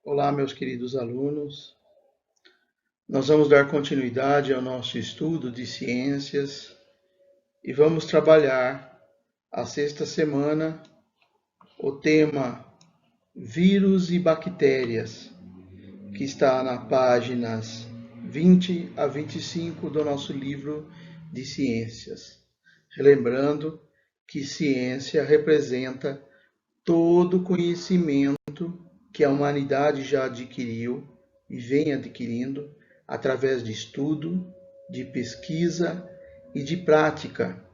Olá, meus queridos alunos. Nós vamos dar continuidade ao nosso estudo de ciências e vamos trabalhar a sexta semana o tema vírus e bactérias, que está nas páginas 20 a 25 do nosso livro de ciências. Relembrando que ciência representa todo o conhecimento que a humanidade já adquiriu e vem adquirindo através de estudo, de pesquisa e de prática.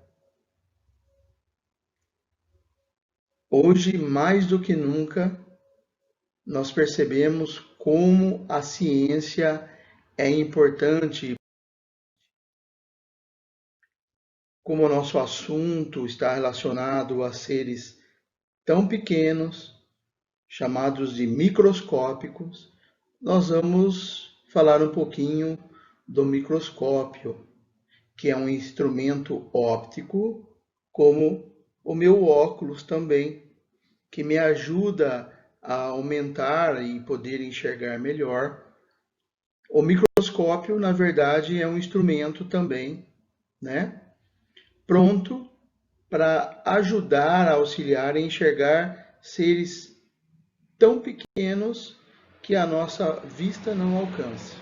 Hoje, mais do que nunca, nós percebemos como a ciência é importante, como o nosso assunto está relacionado a seres tão pequenos, chamados de microscópicos. Nós vamos falar um pouquinho do microscópio, que é um instrumento óptico, como o meu óculos também, que me ajuda a aumentar e poder enxergar melhor. O microscópio, na verdade, é um instrumento também, né? Pronto para ajudar, a auxiliar a enxergar seres tão pequenos que a nossa vista não alcança.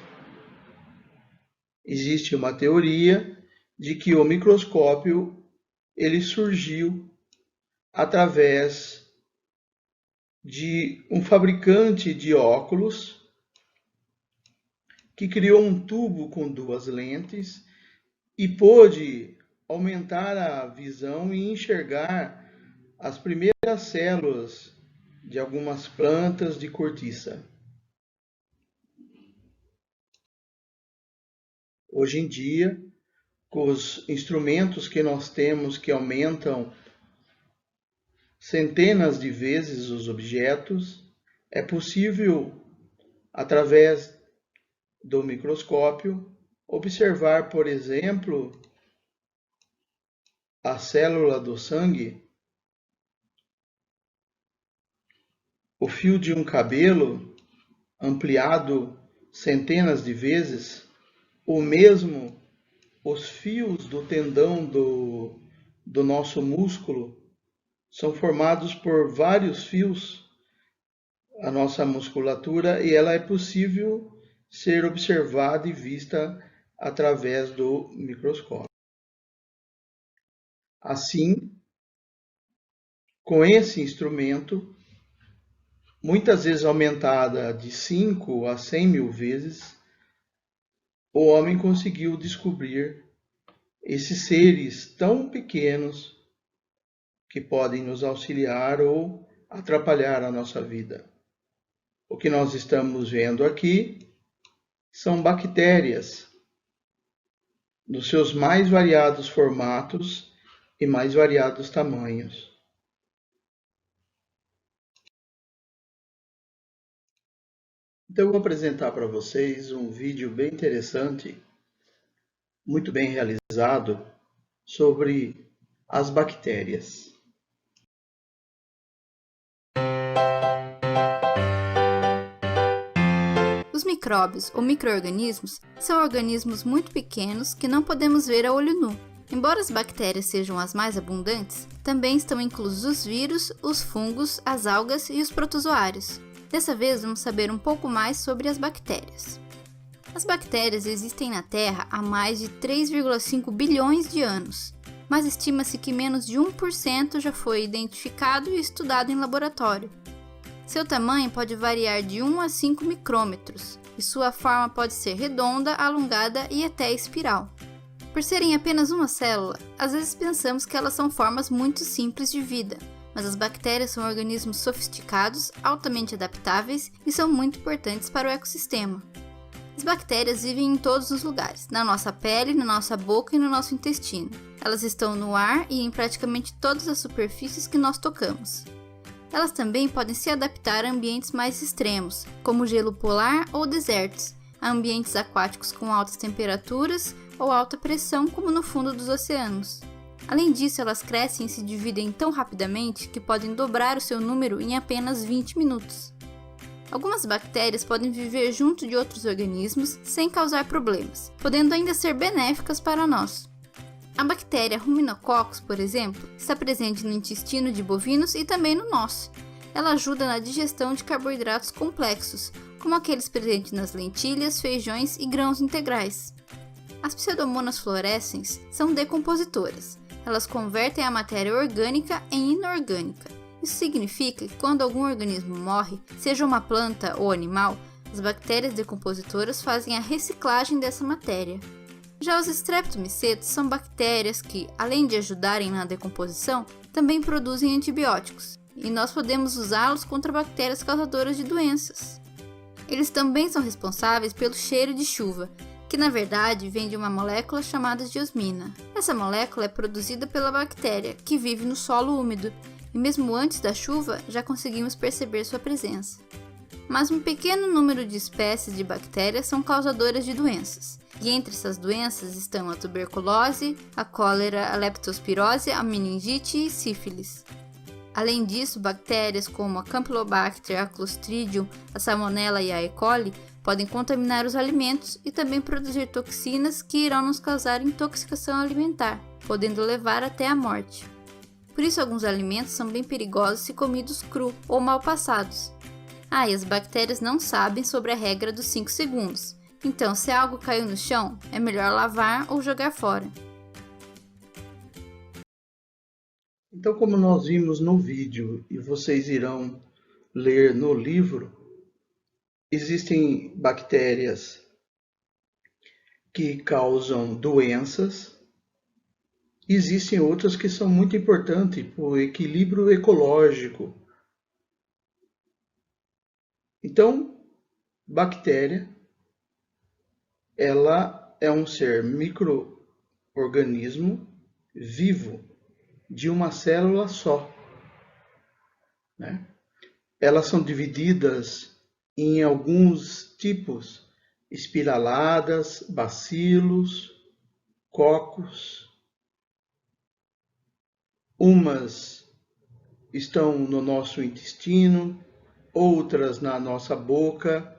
Existe uma teoria de que o microscópio ele surgiu através de um fabricante de óculos que criou um tubo com duas lentes e pôde aumentar a visão e enxergar as primeiras células de algumas plantas de cortiça. Hoje em dia, com os instrumentos que nós temos que aumentam centenas de vezes os objetos, é possível, através do microscópio, observar, por exemplo, a célula do sangue, o fio de um cabelo ampliado centenas de vezes, ou mesmo os fios do tendão do nosso músculo são formados por vários fios, a nossa musculatura, e ela é possível ser observada e vista através do microscópio. Assim, com esse instrumento, muitas vezes aumentada de 5 a 100 mil vezes, o homem conseguiu descobrir esses seres tão pequenos que podem nos auxiliar ou atrapalhar a nossa vida. O que nós estamos vendo aqui são bactérias, nos seus mais variados formatos e mais variados tamanhos. Então eu vou apresentar para vocês um vídeo bem interessante, muito bem realizado, sobre as bactérias. Os micróbios ou micro-organismos são organismos muito pequenos que não podemos ver a olho nu. Embora as bactérias sejam as mais abundantes, também estão inclusos os vírus, os fungos, as algas e os protozoários. Dessa vez vamos saber um pouco mais sobre as bactérias. As bactérias existem na Terra há mais de 3,5 bilhões de anos, mas estima-se que menos de 1% já foi identificado e estudado em laboratório. Seu tamanho pode variar de 1 a 5 micrômetros, e sua forma pode ser redonda, alongada e até espiral. Por serem apenas uma célula, às vezes pensamos que elas são formas muito simples de vida, mas as bactérias são organismos sofisticados, altamente adaptáveis e são muito importantes para o ecossistema. As bactérias vivem em todos os lugares, na nossa pele, na nossa boca e no nosso intestino. Elas estão no ar e em praticamente todas as superfícies que nós tocamos. Elas também podem se adaptar a ambientes mais extremos, como gelo polar ou desertos, a ambientes aquáticos com altas temperaturas ou alta pressão, como no fundo dos oceanos. Além disso, elas crescem e se dividem tão rapidamente que podem dobrar o seu número em apenas 20 minutos. Algumas bactérias podem viver junto de outros organismos sem causar problemas, podendo ainda ser benéficas para nós. A bactéria Ruminococcus, por exemplo, está presente no intestino de bovinos e também no nosso. Ela ajuda na digestão de carboidratos complexos, como aqueles presentes nas lentilhas, feijões e grãos integrais. As Pseudomonas fluorescens são decompositoras. Elas convertem a matéria orgânica em inorgânica. Isso significa que quando algum organismo morre, seja uma planta ou animal, as bactérias decompositoras fazem a reciclagem dessa matéria. Já os streptomicetos são bactérias que, além de ajudarem na decomposição, também produzem antibióticos, e nós podemos usá-los contra bactérias causadoras de doenças. Eles também são responsáveis pelo cheiro de chuva, que na verdade vem de uma molécula chamada diosmina. Essa molécula é produzida pela bactéria, que vive no solo úmido, e mesmo antes da chuva já conseguimos perceber sua presença. Mas um pequeno número de espécies de bactérias são causadoras de doenças, e entre essas doenças estão a tuberculose, a cólera, a leptospirose, a meningite e sífilis. Além disso, bactérias como a Campylobacter, a Clostridium, a Salmonella e a E. coli podem contaminar os alimentos e também produzir toxinas que irão nos causar intoxicação alimentar, podendo levar até a morte. Por isso, alguns alimentos são bem perigosos se comidos cru ou mal passados. E as bactérias não sabem sobre a regra dos 5 segundos, então se algo caiu no chão, é melhor lavar ou jogar fora. Então, como nós vimos no vídeo e vocês irão ler no livro, existem bactérias que causam doenças. Existem outras que são muito importantes para o equilíbrio ecológico. Então, bactéria, ela é um ser micro-organismo vivo de uma célula só, né? Elas são divididas em alguns tipos: espiraladas, bacilos, cocos. Umas estão no nosso intestino, outras na nossa boca,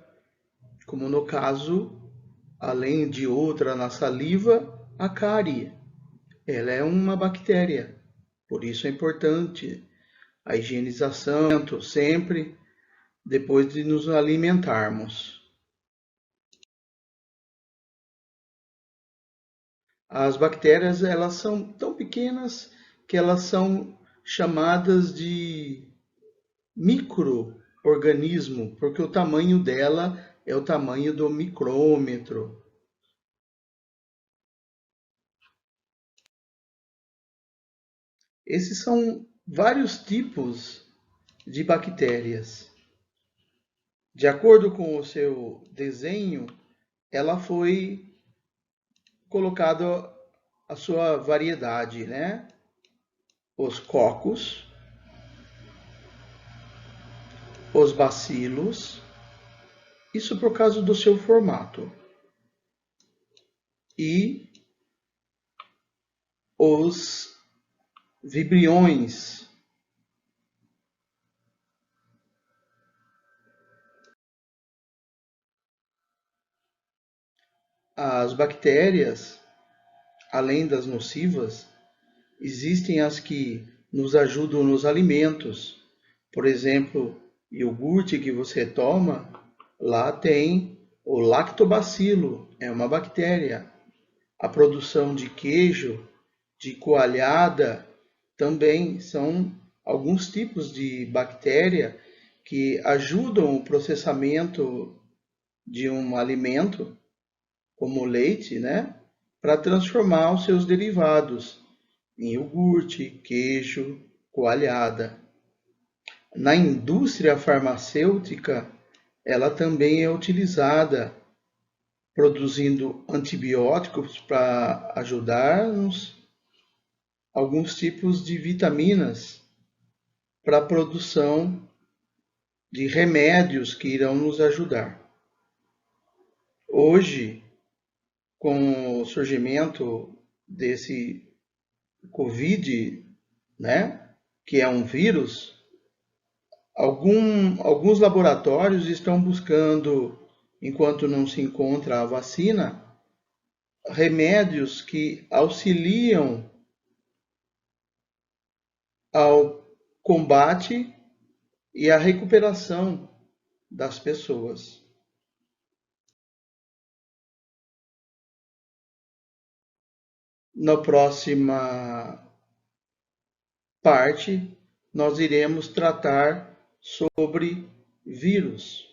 como no caso, além de outra na saliva, a cárie. Ela é uma bactéria, por isso é importante a higienização sempre depois de nos alimentarmos. As bactérias, elas são tão pequenas que elas são chamadas de micro-organismo, porque o tamanho dela é o tamanho do micrômetro. Esses são vários tipos de bactérias. De acordo com o seu desenho, ela foi colocada a sua variedade, né? Os cocos, os bacilos, isso por causa do seu formato, e os vibriões. As bactérias, além das nocivas, existem as que nos ajudam nos alimentos. Por exemplo, iogurte que você toma, lá tem o lactobacilo, é uma bactéria. A produção de queijo, de coalhada, também são alguns tipos de bactéria que ajudam o processamento de um alimento, como o leite, né, para transformar os seus derivados em iogurte, queijo, coalhada. Na indústria farmacêutica, ela também é utilizada produzindo antibióticos para ajudar-nos, alguns tipos de vitaminas para a produção de remédios que irão nos ajudar. Hoje, com o surgimento desse Covid, né, que é um vírus, Alguns laboratórios estão buscando, enquanto não se encontra a vacina, remédios que auxiliam ao combate e à recuperação das pessoas. Na próxima parte, nós iremos tratar sobre vírus.